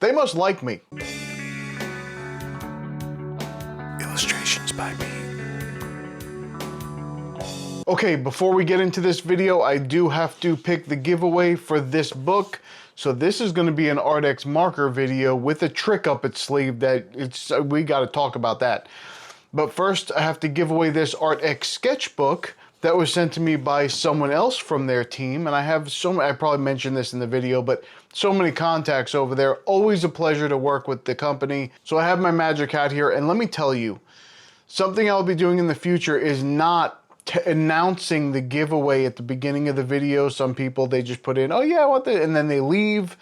They must like me. Illustrations by me. Okay, before we get into this video, I do have to pick the giveaway for this book. So this is going to be an ARRTX marker video with a trick up its sleeve that we got to talk about that. But first, I have to give away this ARRTX sketchbook that was sent to me by someone else from their team. And I have so many, I probably mentioned this in the video, but so many contacts over there. Always a pleasure to work with the company. So I have my magic hat here, and let me tell you, something I'll be doing in the future is not announcing the giveaway at the beginning of the video. Some people, they just put in, oh yeah, I want that, and then they leave.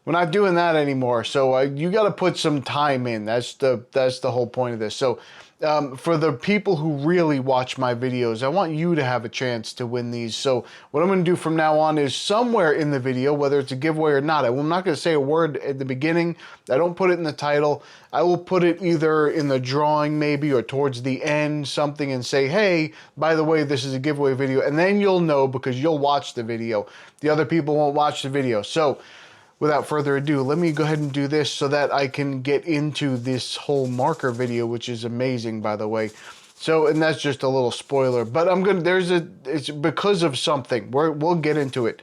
We're not doing that anymore. So you got to put some time in. That's the whole point of this. So for the people who really watch my videos, I want you to have a chance to win these. So what I'm going to do from now on is somewhere in the video, whether it's a giveaway or not, I'm not going to say a word at the beginning. I don't put it in the title. I will put it either in the drawing maybe or towards the end, something, and say, hey, by the way, this is a giveaway video. And then you'll know because you'll watch the video. The other people won't watch the video. So without further ado, let me go ahead and do this so that I can get into this whole marker video, which is amazing, by the way. So, and that's just a little spoiler, but it's because of something. We'll get into it.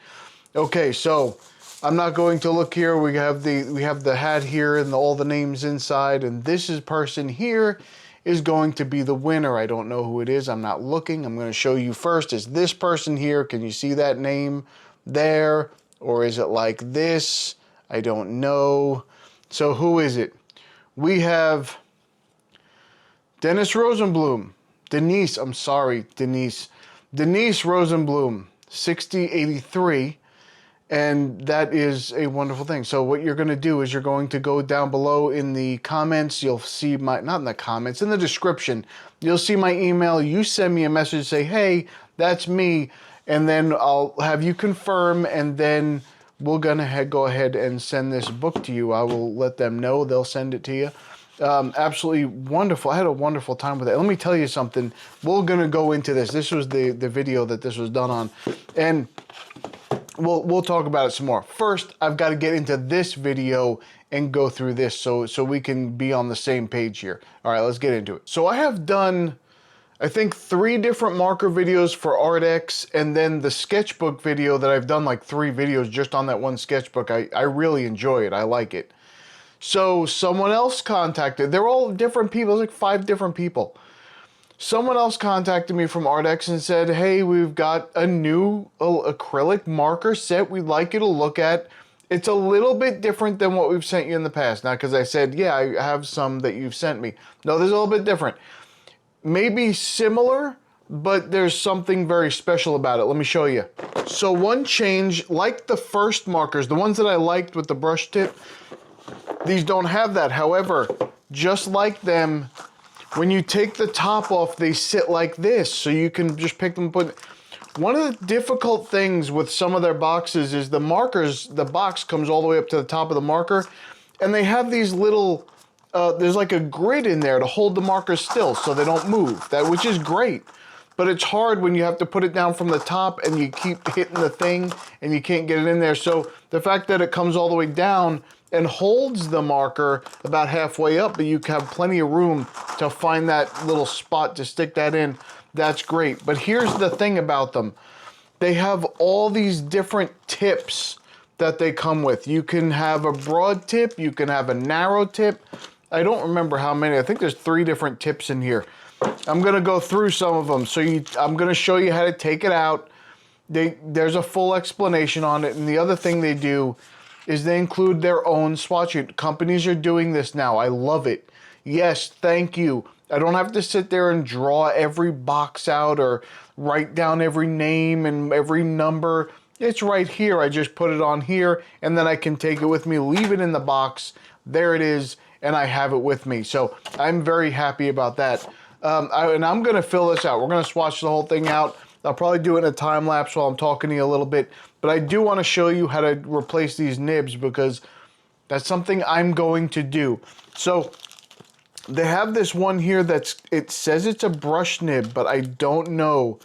Okay, so I'm not going to look here. We have the hat here and all the names inside, and person here is going to be the winner. I don't know who it is. I'm not looking. I'm going to show you first. Is this person here? Can you see that name there? Or is it like this? I don't know. So who is it? We have Dennis Rosenblum. Denise Rosenblum, 6083. And that is a wonderful thing. So what you're going to do is you're going to go down below in the comments. You'll see not in the comments, in the description. You'll see my email. You send me a message, say, hey, that's me. And then I'll have you confirm, and then we're gonna go ahead and send this book to you. I will let them know. They'll send it to you. Absolutely wonderful. I had a wonderful time with it. Let me tell you something. We're gonna go into this. This was the video that this was done on, and we'll talk about it some more. First, I've got to get into this video and go through this so we can be on the same page here. All right, let's get into it. So I have done, I think, 3 different marker videos for ARRTX, and then the sketchbook video that I've done like 3 videos just on that one sketchbook. I really enjoy it. I like it. So someone else contacted, they're all different people, like 5 different people. Someone else contacted me from ARRTX and said, hey, we've got a new acrylic marker set we'd like you to look at. It's a little bit different than what we've sent you in the past. Now, because I said, yeah, I have some that you've sent me. No, there's a little bit different. Maybe similar, but there's something very special about it. Let me show you. So one change, like the first markers, the ones that I liked with the brush tip, these don't have that. However, just like them, when you take the top off, they sit like this. So you can just pick them and put. One of the difficult things with some of their boxes is the markers, the box comes all the way up to the top of the marker, and they have these little, there's like a grid in there to hold the markers still so they don't move, which is great. But it's hard when you have to put it down from the top and you keep hitting the thing and you can't get it in there. So the fact that it comes all the way down and holds the marker about halfway up, but you have plenty of room to find that little spot to stick that in, that's great. But here's the thing about them. They have all these different tips that they come with. You can have a broad tip, you can have a narrow tip. I don't remember how many. I think there's 3 different tips in here. I'm gonna go through some of them. So I'm gonna show you how to take it out. There's a full explanation on it. And the other thing they do is they include their own swatch. Companies are doing this now. I love it. Yes, thank you. I don't have to sit there and draw every box out or write down every name and every number. It's right here. I just put it on here, and then I can take it with me, leave it in the box. There it is, and I have it with me. So I'm very happy about that. And I'm going to fill this out. We're going to swatch the whole thing out. I'll probably do it in a time lapse while I'm talking to you a little bit. But I do want to show you how to replace these nibs because that's something I'm going to do. So they have this one here it says it's a brush nib, but I don't know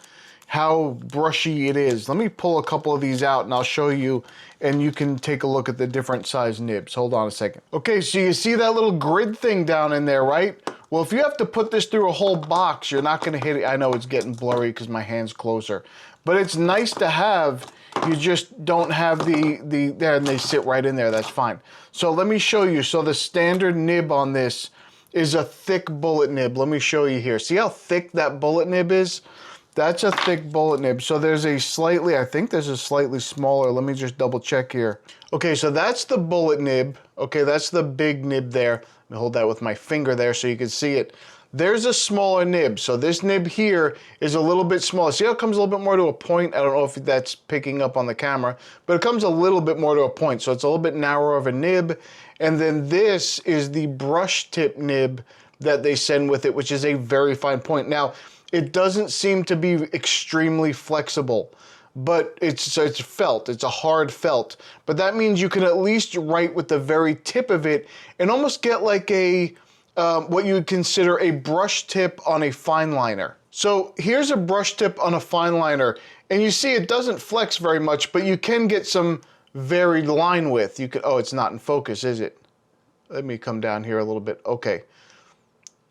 how brushy it is. Let me pull a couple of these out and I'll show you, and you can take a look at the different size nibs. Hold on a second. Okay, so you see that little grid thing down in there, right? Well, if you have to put this through a whole box, you're not gonna hit it. I know it's getting blurry because my hand's closer, but it's nice to have. You just don't have the there, and they sit right in there, that's fine. So let me show you. So the standard nib on this is a thick bullet nib. Let me show you here. See how thick that bullet nib is? That's a thick bullet nib. So there's a slightly, I think there's a slightly smaller, let me just double check here. Okay, so that's the bullet nib. Okay, that's the big nib there. Let me hold that with my finger there so you can see it. There's a smaller nib. So this nib here is a little bit smaller. See how it comes a little bit more to a point? I don't know if that's picking up on the camera, but it comes a little bit more to a point. So it's a little bit narrower of a nib. And then this is the brush tip nib that they send with it, which is a very fine point. Now, it doesn't seem to be extremely flexible, but it's felt. It's a hard felt. But that means you can at least write with the very tip of it and almost get like a, what you would consider a brush tip on a fine liner. So here's a brush tip on a fine liner, and you see it doesn't flex very much, but you can get some varied line width. You could, oh, it's not in focus, is it? Let me come down here a little bit. Okay.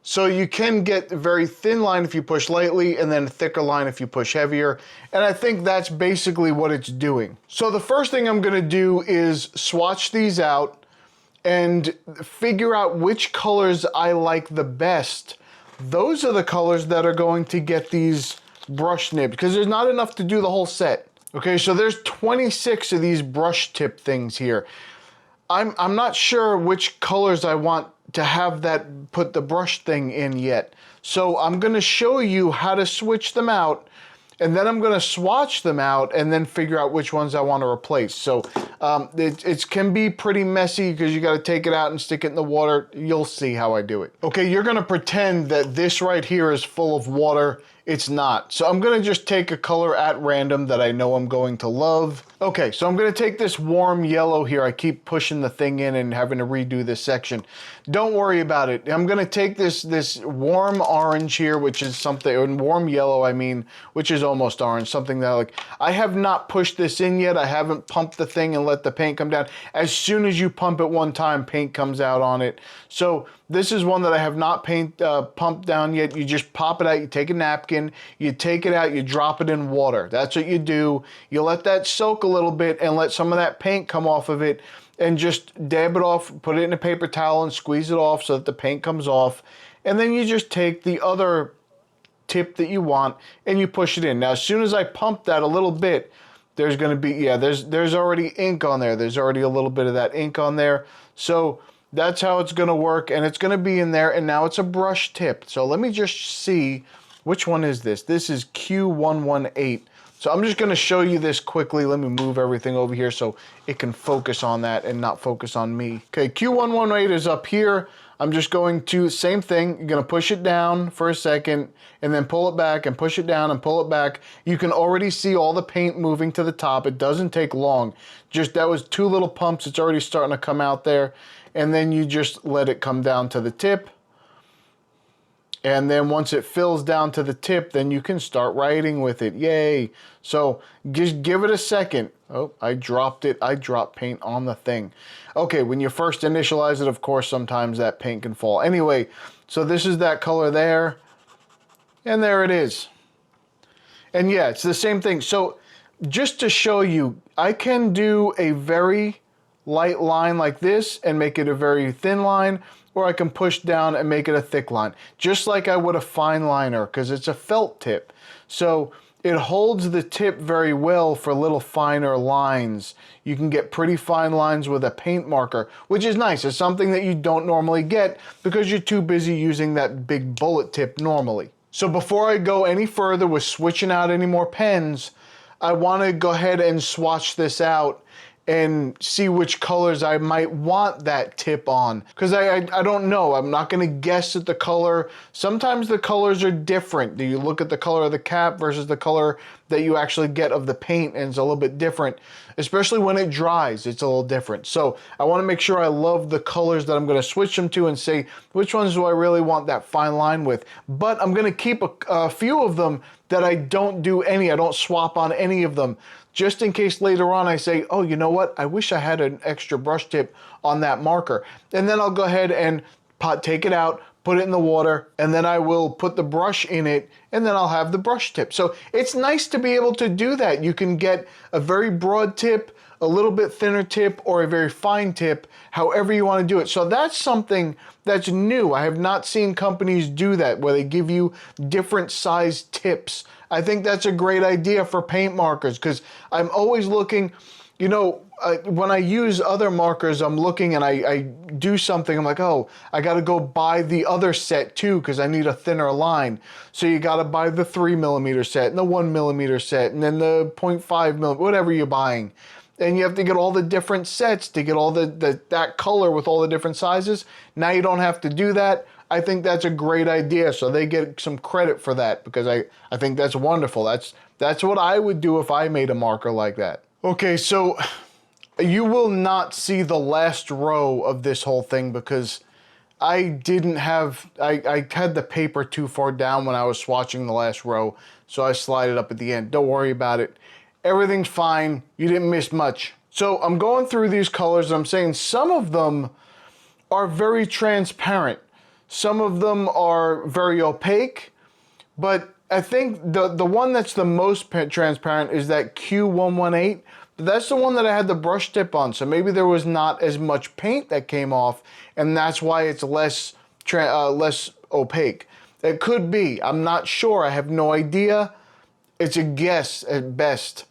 So you can get a very thin line if you push lightly, and then a thicker line if you push heavier. And I think that's basically what it's doing. So the first thing I'm gonna do is swatch these out and figure out which colors I like the best. Those are the colors that are going to get these brush nibs, because there's not enough to do the whole set. Okay, so there's 26 of these brush tip things here. I'm not sure which colors I want to have that put the brush thing in yet. So I'm gonna show you how to switch them out, and then I'm gonna swatch them out and then figure out which ones I want to replace. So it can be pretty messy because you gotta take it out and stick it in the water. You'll see how I do it. Okay, you're gonna pretend that this right here is full of water. It's not. So I'm gonna just take a color at random that I know I'm going to love. Okay, so I'm gonna take this warm yellow here. I keep pushing the thing in and having to redo this section. Don't worry about it. I'm gonna take this warm orange here, which is something, or warm yellow, I mean, which is almost orange, something that I have not pushed this in yet. I haven't pumped the thing and let the paint come down. As soon as you pump it one time, paint comes out on it. So this is one that I have not pumped down yet. You just pop it out, you take a napkin, you take it out, you drop it in water. That's what you do. You let that soak a little bit and let some of that paint come off of it, and just dab it off, put it in a paper towel and squeeze it off so that the paint comes off. And then you just take the other tip that you want and you push it in. Now, as soon as I pump that a little bit, there's gonna be, yeah, there's already ink on there. There's already a little bit of that ink on there. So that's how it's gonna work, and it's gonna be in there, and now it's a brush tip. So let me just see, which one is this? This is Q118. So I'm just gonna show you this quickly. Let me move everything over here so it can focus on that and not focus on me. Okay, Q118 is up here. I'm just going to, same thing, you're gonna push it down for a second and then pull it back and push it down and pull it back. You can already see all the paint moving to the top. It doesn't take long. Just, that was 2 little pumps. It's already starting to come out there. And then you just let it come down to the tip. And then once it fills down to the tip, then you can start writing with it. Yay. So just give it a second. Oh, I dropped it. I dropped paint on the thing. Okay, when you first initialize it, of course, sometimes that paint can fall. Anyway, so this is that color there. And there it is. And yeah, it's the same thing. So just to show you, I can do a very light line like this and make it a very thin line, or I can push down and make it a thick line, just like I would a fine liner, because it's a felt tip. So it holds the tip very well for little finer lines. You can get pretty fine lines with a paint marker, which is nice. It's something that you don't normally get because you're too busy using that big bullet tip normally. So before I go any further with switching out any more pens, I want to go ahead and swatch this out and see which colors I might want that tip on. Because I don't know, I'm not gonna guess at the color. Sometimes the colors are different. Do you look at the color of the cap versus the color that you actually get of the paint, and it's a little bit different. Especially when it dries, it's a little different. So I wanna make sure I love the colors that I'm gonna switch them to and say, which ones do I really want that fine line with? But I'm gonna keep a few of them that I don't do any, I don't swap on any of them, just in case later on I say, oh, you know what, I wish I had an extra brush tip on that marker. And then I'll go ahead and take it out, put it in the water, and then I will put the brush in it, and then I'll have the brush tip. So it's nice to be able to do that. You can get a very broad tip, a little bit thinner tip, or a very fine tip, however you want to do it. So that's something that's new. I have not seen companies do that, where they give you different size tips. I think that's a great idea for paint markers, because I'm always looking, you know, when I use other markers, I'm looking and I do something, I'm like, oh, I got to go buy the other set too, because I need a thinner line. So you got to buy the 3mm set and the 1mm set and then the 0.5mm, whatever you're buying. And you have to get all the different sets to get all that color with all the different sizes. Now you don't have to do that. I think that's a great idea. So they get some credit for that, because I think that's wonderful. That's what I would do if I made a marker like that. Okay, so you will not see the last row of this whole thing, because I had the paper too far down when I was swatching the last row. So I slide it up at the end. Don't worry about it. Everything's fine. You didn't miss much. So I'm going through these colors. I'm saying some of them are very transparent. Some of them are very opaque. But I think the one that's the most transparent is that Q118. That's the one that I had the brush tip on. So maybe there was not as much paint that came off, and that's why it's less opaque. It could be. I'm not sure. I have no idea. It's a guess at best.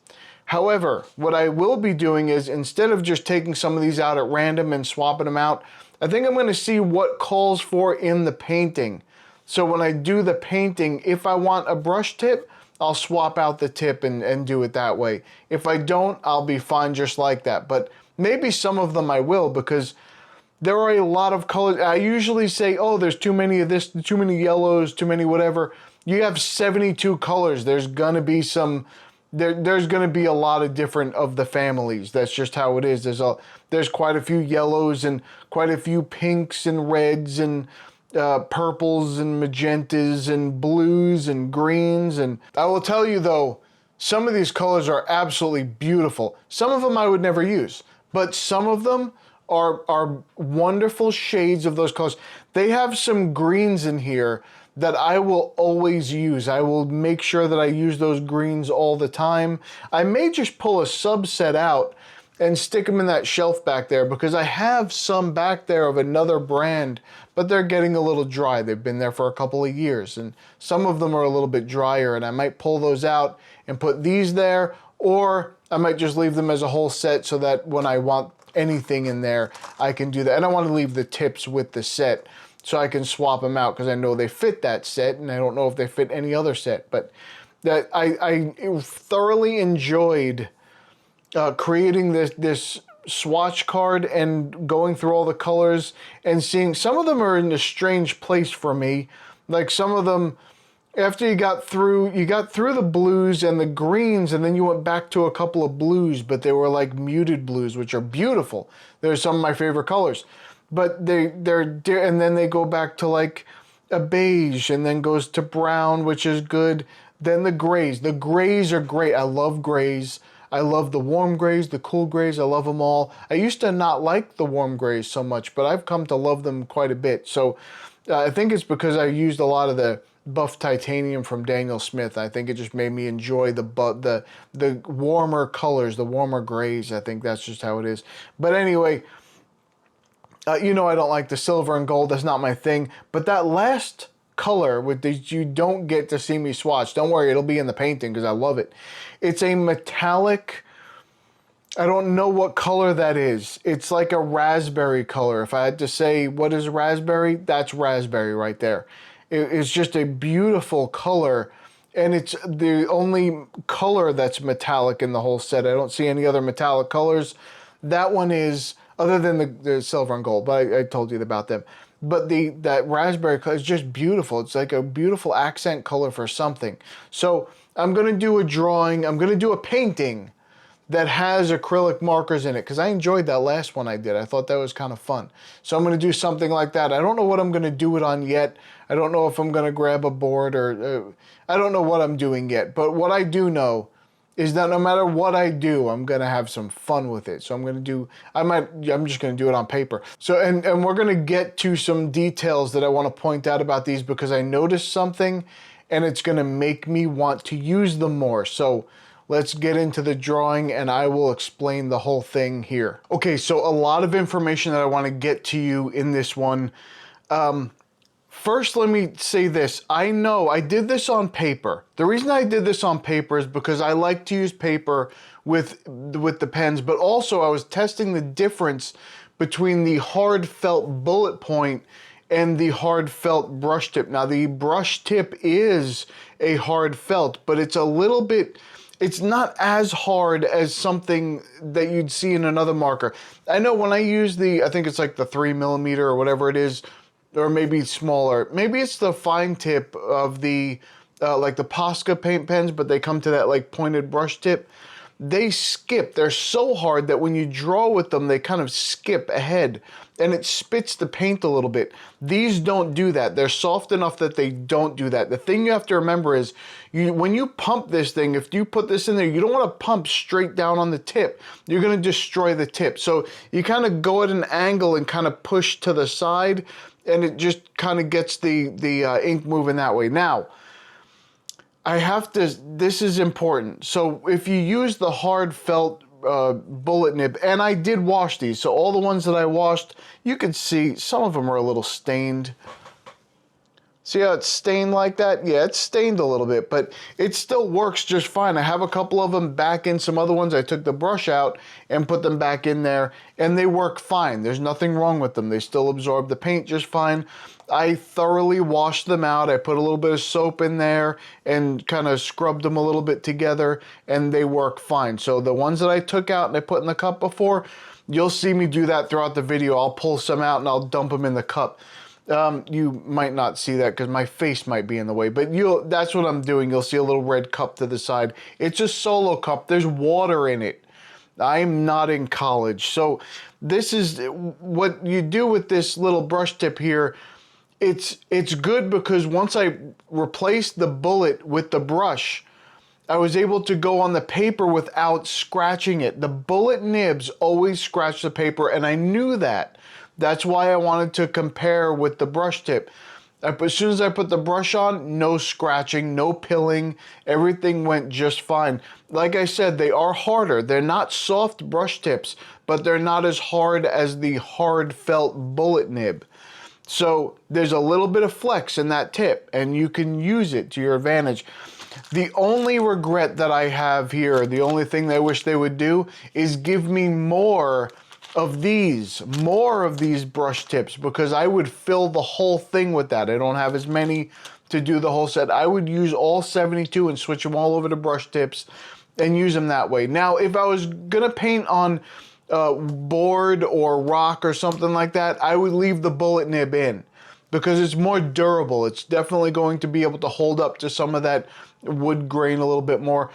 However, what I will be doing is, instead of just taking some of these out at random and swapping them out, I think I'm going to see what calls for in the painting. So when I do the painting, if I want a brush tip, I'll swap out the tip and do it that way. If I don't, I'll be fine just like that. But maybe some of them I will, because there are a lot of colors. I usually say, oh, there's too many of this, too many yellows, too many whatever. You have 72 colors. There's gonna be some, there's gonna be a lot of different of the families. That's just how it is. There's quite a few yellows and quite a few pinks and reds and purples and magentas and blues and greens. And I will tell you though, some of these colors are absolutely beautiful. Some of them I would never use, but some of them are wonderful shades of those colors. They have some greens in here that I will always use. I will make sure that I use those greens all the time. I may just pull a subset out and stick them in that shelf back there, because I have some back there of another brand, but they're getting a little dry. They've been there for a couple of years, and some of them are a little bit drier, and I might pull those out and put these there, or I might just leave them as a whole set so that when I want anything in there, I can do that. And I want to leave the tips with the set so I can swap them out, because I know they fit that set, and I don't know if they fit any other set. But that I thoroughly enjoyed creating this swatch card and going through all the colors and seeing some of them are in a strange place for me. Like some of them, after you got through the blues and the greens, and then you went back to a couple of blues, but they were like muted blues, which are beautiful. They're some of my favorite colors. But and then they go back to like a beige, and then goes to brown, which is good. Then the grays. The grays are great. I love grays. I love the warm grays, the cool grays. I love them all. I used to not like the warm grays so much, but I've come to love them quite a bit. So I think it's because I used a lot of the buff titanium from Daniel Smith. I think it just made me enjoy the warmer colors, the warmer grays. I think that's just how it is. But anyway, you know I don't like the silver and gold. That's not my thing. But that last color with these, you don't get to see me swatch. Don't worry, it'll be in the painting because I love it. It's a metallic, I don't know what color that is. It's like a raspberry color. If I had to say what is raspberry, that's raspberry right there. It's just a beautiful color, and it's the only color that's metallic in the whole set. I don't see any other metallic colors. That one is, other than the silver and gold, but I told you about them. But that raspberry color is just beautiful. It's like a beautiful accent color for something. So I'm going to do a drawing. I'm going to do a painting that has acrylic markers in it, because I enjoyed that last one I did. I thought that was kind of fun. So I'm going to do something like that. I don't know what I'm going to do it on yet. I don't know if I'm going to grab a board or I don't know what I'm doing yet. But what I do know is that no matter what I do, I'm going to have some fun with it. So I'm just going to do it on paper. So, and we're going to get to some details that I want to point out about these, because I noticed something and it's going to make me want to use them more. So let's get into the drawing and I will explain the whole thing here. Okay, so a lot of information that I want to get to you in this one. First, let me say this. I know I did this on paper. The reason I did this on paper is because I like to use paper with the pens, but also I was testing the difference between the hard felt bullet point and the hard felt brush tip. Now, the brush tip is a hard felt, but it's a little bit, it's not as hard as something that you'd see in another marker. I know when I use I think it's like the 3mm or whatever it is, or maybe smaller. Maybe it's the fine tip of the, like the Posca paint pens, but they come to that like pointed brush tip. They skip. They're so hard that when you draw with them, they kind of skip ahead and it spits the paint a little bit. These don't do that. They're soft enough that they don't do that. The thing you have to remember is when you pump this thing, if you put this in there, you don't want to pump straight down on the tip. You're going to destroy the tip. So you kind of go at an angle and kind of push to the side, and it just kind of gets the ink moving that way. Now, this is important. So if you use the hard felt bullet nib, and I did wash these, so all the ones that I washed, you can see some of them are a little stained. See how it's stained like that? Yeah, it's stained a little bit, but it still works just fine. I have a couple of them back in. Some other ones I took the brush out and put them back in there, and they work fine. There's nothing wrong with them. They still absorb the paint just fine. I thoroughly washed them out. I put a little bit of soap in there and kind of scrubbed them a little bit together, and they work fine. So the ones that I took out and I put in the cup before, you'll see me do that throughout the video. I'll pull some out and I'll dump them in the cup. You might not see that because my face might be in the way, but that's what I'm doing. You'll see a little red cup to the side. It's a solo cup. There's water in it. I'm not in college. So this is what you do with this little brush tip here. It's good because once I replaced the bullet with the brush, I was able to go on the paper without scratching it. The bullet nibs always scratch the paper, and I knew that. That's why I wanted to compare with the brush tip. As soon as I put the brush on, no scratching, no pilling, everything went just fine. Like I said, they are harder. They're not soft brush tips, but they're not as hard as the hard felt bullet nib. So there's a little bit of flex in that tip, and you can use it to your advantage. The only regret that I have here, the only thing that I wish they would do, is give me more of these brush tips, because I would fill the whole thing with that. I don't have as many to do the whole set. I would use all 72 and switch them all over to brush tips and use them that way. Now, if I was gonna paint on board or rock or something like that, I would leave the bullet nib in because it's more durable. It's definitely going to be able to hold up to some of that wood grain a little bit more.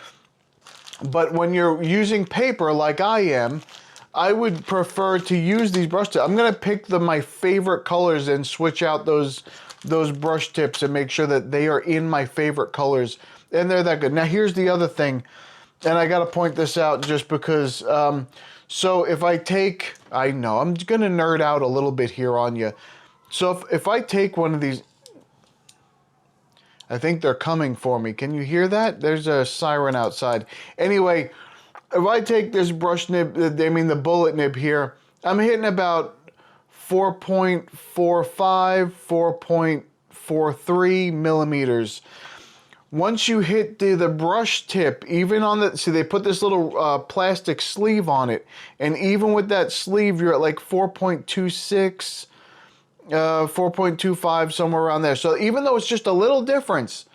But when you're using paper like I am, I would prefer to use these brush tips. I'm gonna pick my favorite colors and switch out those brush tips and make sure that they are in my favorite colors, and they're that good. Now here's the other thing, and I gotta point this out just because, so if I take, I know, I'm gonna nerd out a little bit here on you. So if I take one of these, I think they're coming for me. Can you hear that? There's a siren outside. Anyway, if I take this brush nib, the bullet nib here, I'm hitting about 4.45, 4.43 millimeters. Once you hit the brush tip, even on the, see, they put this little plastic sleeve on it, and even with that sleeve, you're at like 4.26, 4.25, somewhere around there. So even though it's just a little difference,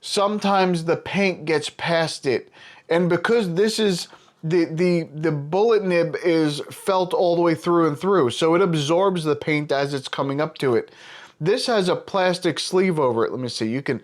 sometimes the paint gets past it. And because this is the bullet nib is felt all the way through and through, so it absorbs the paint as it's coming up to it. This has a plastic sleeve over it. Let me see. You can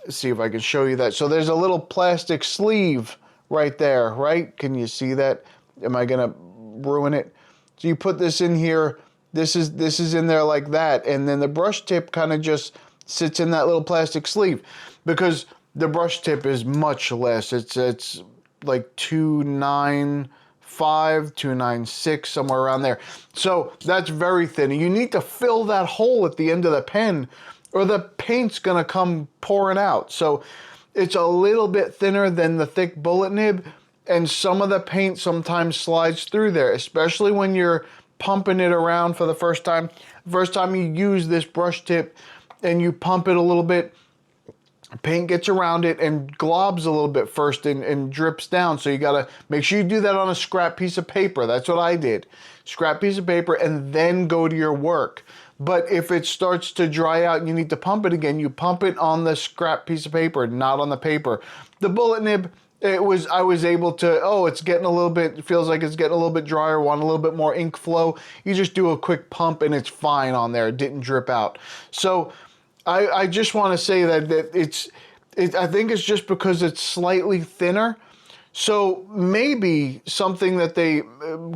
see if I can show you that. So there's a little plastic sleeve right there, right? Can you see that? Am I gonna ruin it? So you put this in here. This is in there like that, and then the brush tip kind of just sits in that little plastic sleeve, because the brush tip is much less. It's like 295, 296, somewhere around there. So that's very thin. You need to fill that hole at the end of the pen, or the paint's gonna come pouring out. So it's a little bit thinner than the thick bullet nib, and some of the paint sometimes slides through there, especially when you're pumping it around for the first time. First time you use this brush tip and you pump it a little bit, paint gets around it and globs a little bit first and drips down. So you gotta make sure you do that on a scrap piece of paper. That's what I did. Scrap piece of paper, and then go to your work. But if it starts to dry out and you need to pump it again, you pump it on the scrap piece of paper, not on the paper. The bullet nib, I was able to, oh, it's getting a little bit, it feels like it's getting a little bit drier, want a little bit more ink flow. You just do a quick pump and it's fine on there. It didn't drip out. So I just want to say that I think it's just because it's slightly thinner. So maybe something that they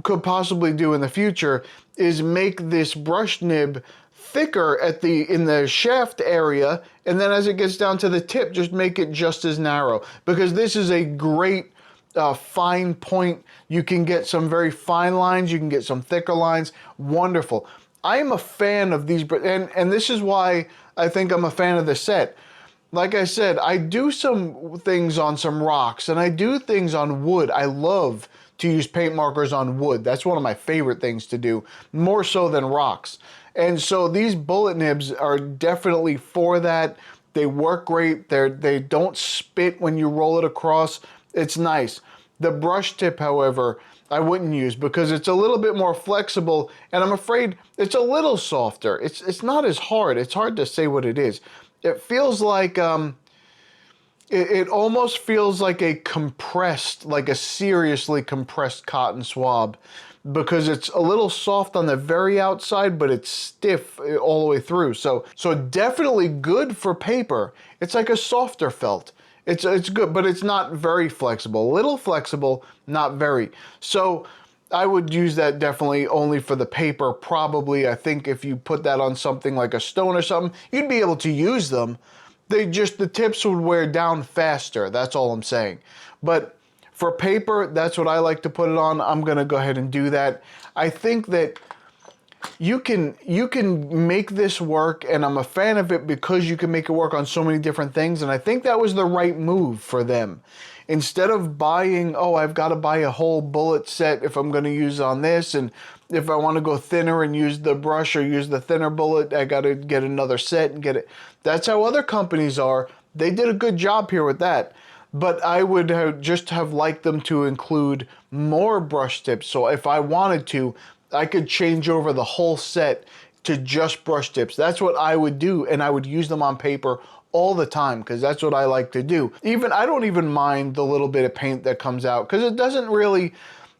could possibly do in the future is make this brush nib thicker in the shaft area, and then as it gets down to the tip, just make it just as narrow, because this is a great fine point. You can get some very fine lines, you can get some thicker lines. Wonderful. I am a fan of these, and this is why I think I'm a fan of the set. Like I said, I do some things on some rocks, and I do things on wood. I love to use paint markers on wood. That's one of my favorite things to do, more so than rocks. And so these bullet nibs are definitely for that. They work great. They don't spit when you roll it across. It's nice. The brush tip, however, I wouldn't use, because it's a little bit more flexible, and I'm afraid it's a little softer. It's not as hard. It's hard to say what it is. It feels like it almost feels like a seriously compressed cotton swab, because it's a little soft on the very outside, but it's stiff all the way through. So definitely good for paper. It's like a softer felt. It's good, but it's not very flexible. A little flexible, not very. So I would use that definitely only for the paper. Probably, I think if you put that on something like a stone or something, you'd be able to use them. The tips would wear down faster. That's all I'm saying. But for paper, that's what I like to put it on. I'm gonna go ahead and do that. I think that you can make this work, and I'm a fan of it because you can make it work on so many different things, and I think that was the right move for them. Instead of buying, oh, I've got to buy a whole bullet set if I'm going to use on this, and if I want to go thinner and use the brush or use the thinner bullet, I got to get another set and get it. That's how other companies are. They did a good job here with that. But I would just have liked them to include more brush tips. So if I wanted to, I could change over the whole set to just brush tips. That's what I would do, and I would use them on paper all the time, because that's what I like to do. I don't even mind the little bit of paint that comes out, because it doesn't really,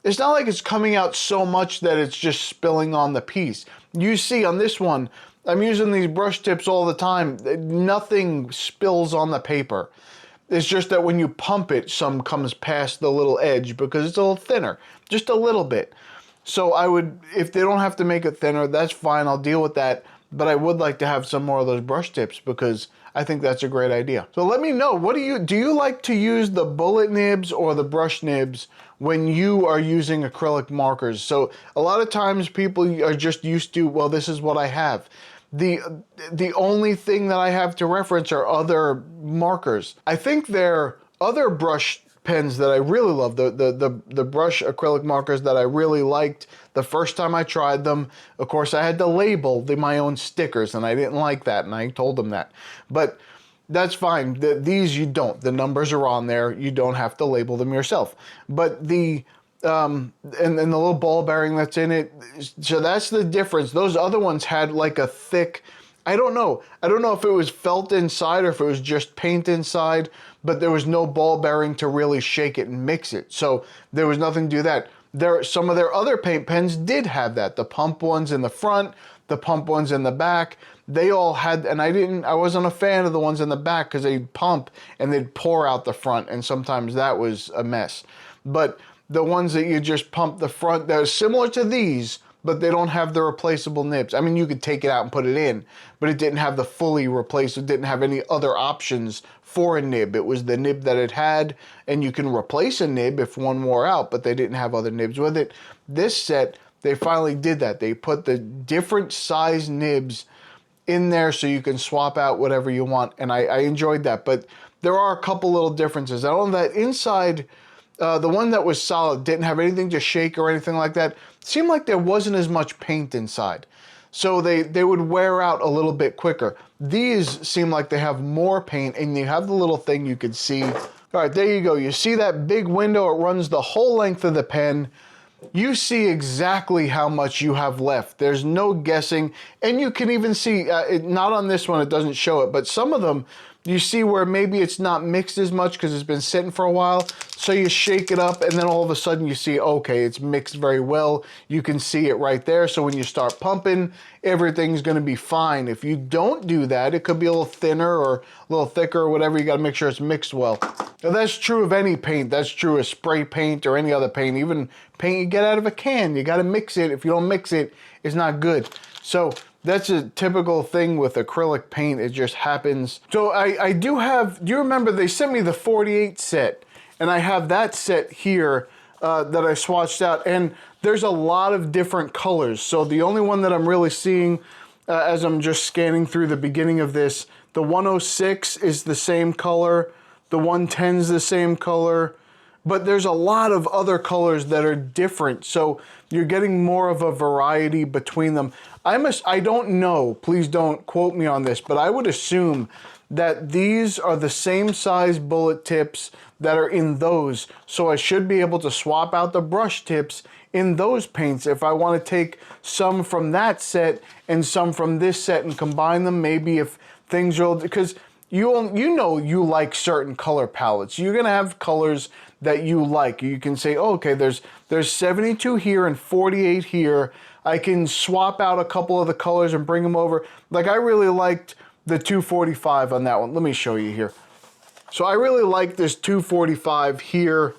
it's not like it's coming out so much that it's just spilling on the piece. You see on this one, I'm using these brush tips all the time. Nothing spills on the paper. It's just that when you pump it, some comes past the little edge because it's a little thinner, just a little bit. So I would, if they don't have to make it thinner, that's fine, I'll deal with that. But I would like to have some more of those brush tips, because I think that's a great idea. So let me know, what do you like to use the bullet nibs or the brush nibs when you are using acrylic markers? So a lot of times people are just used to, well, this is what I have. The only thing that I have to reference are other markers. I think there are other brush pens that I really love, the brush acrylic markers that I really liked the first time I tried them. Of course, I had to label my own stickers, and I didn't like that, and I told them that. But that's fine. These you don't. The numbers are on there. You don't have to label them yourself. But and the little ball bearing that's in it, so that's the difference. Those other ones had like a thick, I don't know if it was felt inside or if it was just paint inside, but there was no ball bearing to really shake it and mix it. So there was nothing to do that. Some of their other paint pens did have that. The pump ones in the front, the pump ones in the back, they all had, and I wasn't a fan of the ones in the back because they'd pump and they'd pour out the front, and sometimes that was a mess. But the ones that you just pump the front, they're similar to these, but they don't have the replaceable nibs. I mean, you could take it out and put it in, but it didn't have the fully replaced, it didn't have any other options for a nib. It was the nib that it had, and you can replace a nib if one wore out, but they didn't have other nibs with it. This set, they finally did that. They put the different size nibs in there so you can swap out whatever you want, and I enjoyed that. But there are a couple little differences. I know that inside, the one that was solid didn't have anything to shake or anything like that. It seemed like there wasn't as much paint inside, so they would wear out a little bit quicker. These seem like they have more paint, and you have the little thing you can see. All right, there you go. You see that big window? It runs the whole length of the pen. You see exactly how much you have left. There's no guessing, and you can even see, not on this one, it doesn't show it, but some of them, you see where maybe it's not mixed as much because it's been sitting for a while. So you shake it up, and then all of a sudden you see, okay, it's mixed very well. You can see it right there. So when you start pumping, everything's going to be fine. If you don't do that, it could be a little thinner or a little thicker or whatever. You got to make sure it's mixed well. Now, that's true of any paint. That's true of spray paint or any other paint. Even paint you get out of a can, you got to mix it. If you don't mix it, it's not good. So that's a typical thing with acrylic paint. It just happens. So I do have, do you remember they sent me the 48 set, and I have that set here that I swatched out, and there's a lot of different colors. So the only one that I'm really seeing as I'm just scanning through the beginning of this, the 106 is the same color, the 110 is the same color, but there's a lot of other colors that are different. So you're getting more of a variety between them. I don't know, please don't quote me on this, but I would assume that these are the same size bullet tips that are in those. So I should be able to swap out the brush tips in those paints if I want to take some from that set and some from this set and combine them. Maybe if things are, because you know you like certain color palettes. You're gonna have colors that you like. You can say, oh, okay, there's 72 here and 48 here. I can swap out a couple of the colors and bring them over. Like I really liked the 245 on that one. Let me show you here. So I really like this 245 here.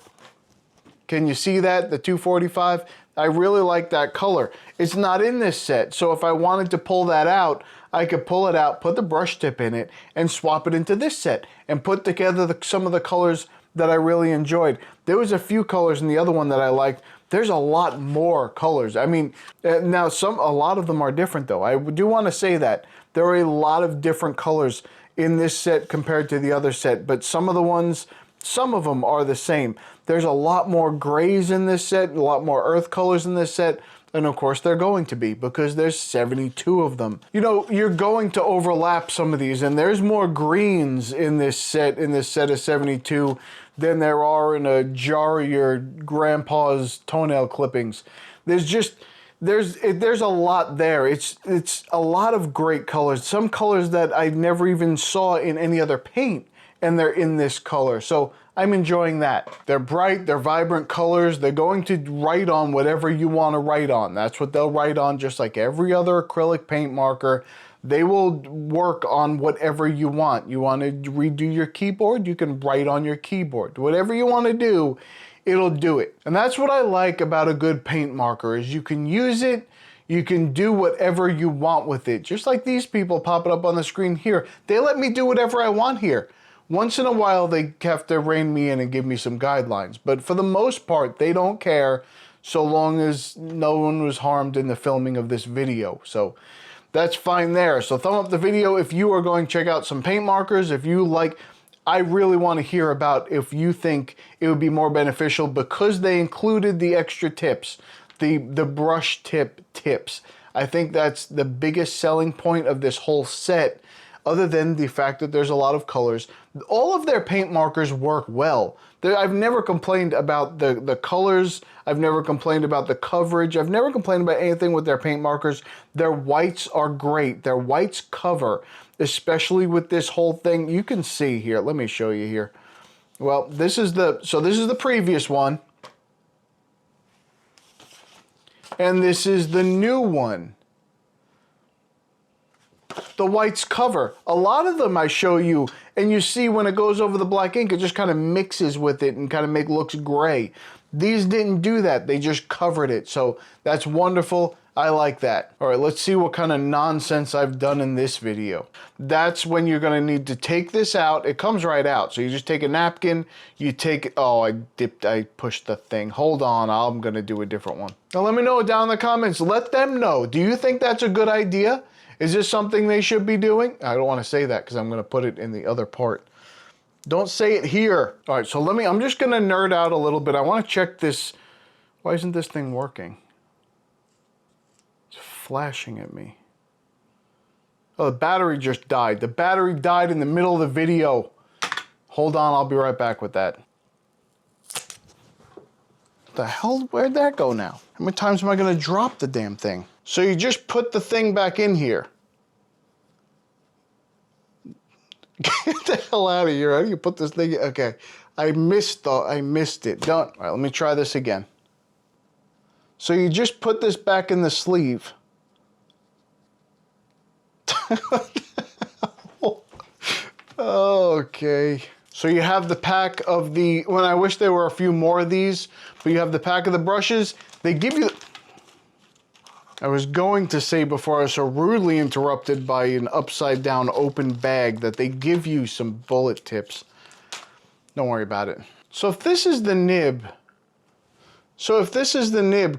Can you see that, the 245? I really like that color. It's not in this set, so if I wanted to pull that out, I could pull it out, put the brush tip in it, and swap it into this set, and put together some of the colors that I really enjoyed. There was a few colors in the other one that I liked. There's a lot more colors. I mean, now a lot of them are different though. I do want to say that. There are a lot of different colors in this set compared to the other set, but some of them are the same. There's a lot more grays in this set, a lot more earth colors in this set, and of course they're going to be because there's 72 of them. You know, you're going to overlap some of these, and there's more greens in this set of 72 than there are in a jar of your grandpa's toenail clippings. There's a lot there. It's a lot of great colors. Some colors that I never even saw in any other paint, and they're in this color. So I'm enjoying that. They're bright, they're vibrant colors. They're going to write on whatever you want to write on. That's what they'll write on, just like every other acrylic paint marker. They will work on whatever you want. You want to redo your keyboard, you can write on your keyboard. Whatever you want to do, it'll do it. And that's what I like about a good paint marker, is you can use it, you can do whatever you want with it. Just like these people popping up on the screen here. They let me do whatever I want here. Once in a while, they have to rein me in and give me some guidelines. But for the most part, they don't care so long as no one was harmed in the filming of this video. So that's fine there. So thumb up the video if you are going to check out some paint markers. If you like, I really want to hear about if you think it would be more beneficial because they included the extra tips, the brush tip tips. I think that's the biggest selling point of this whole set, other than the fact that there's a lot of colors. All of their paint markers work well. I've never complained about the colors. I've never complained about the coverage. I've never complained about anything with their paint markers. Their whites are great. Their whites cover, especially with this whole thing. You can see here, let me show you here. Well, this is the previous one. And this is the new one. The white's cover. A lot of them I show you, and you see when it goes over the black ink, it just kind of mixes with it and kind of looks gray. These didn't do that. They just covered it. So that's wonderful. I like that. All right, let's see what kind of nonsense I've done in this video. That's when you're gonna need to take this out. It comes right out. So you just take a napkin, you take, oh, I pushed the thing. Hold on, I'm gonna do a different one. Now let me know down in the comments. Let them know. Do you think that's a good idea? Is this something they should be doing? I don't wanna say that because I'm gonna put it in the other part. Don't say it here. All right, so I'm just gonna nerd out a little bit. I wanna check this. Why isn't this thing working? It's flashing at me. Oh, the battery just died. The battery died in the middle of the video. Hold on, I'll be right back with that. What the hell, where'd that go now? How many times am I gonna drop the damn thing? So you just put the thing back in here. Get the hell out of here. How do you put this thing? Okay. I missed it. Don't. All right, let me try this again. So you just put this back in the sleeve. Okay. So you have the pack of the, when I wish there were a few more of these, but you have the pack of the brushes. They give you, I was going to say before I was so rudely interrupted by an upside down open bag that they give you some bullet tips. Don't worry about it. So if this is the nib,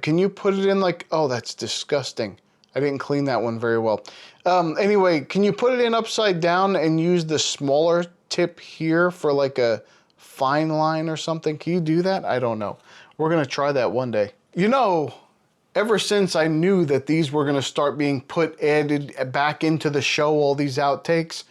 can you put it in like, oh, that's disgusting. I didn't clean that one very well. Anyway, can you put it in upside down and use the smaller tip here for like a fine line or something? Can you do that? I don't know. We're gonna try that one day. You know, ever since I knew that these were gonna start being added back into the show, all these outtakes,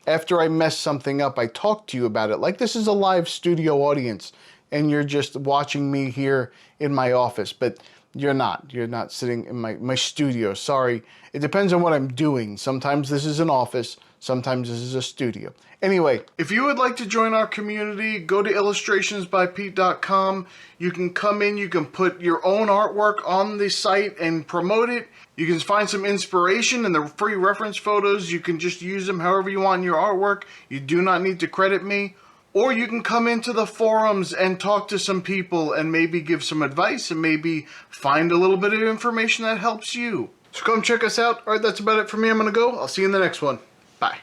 after I messed something up, I talked to you about it. Like this is a live studio audience and you're just watching me here in my office, but you're not sitting in my studio. Sorry. It depends on what I'm doing. Sometimes this is an office, sometimes this is a studio. Anyway, if you would like to join our community, go to illustrationsbypete.com. You can come in, you can put your own artwork on the site and promote it. You can find some inspiration in the free reference photos. You can just use them however you want in your artwork. You do not need to credit me. Or you can come into the forums and talk to some people and maybe give some advice and maybe find a little bit of information that helps you. So come check us out. All right, that's about it for me. I'm going to go. I'll see you in the next one. Bye.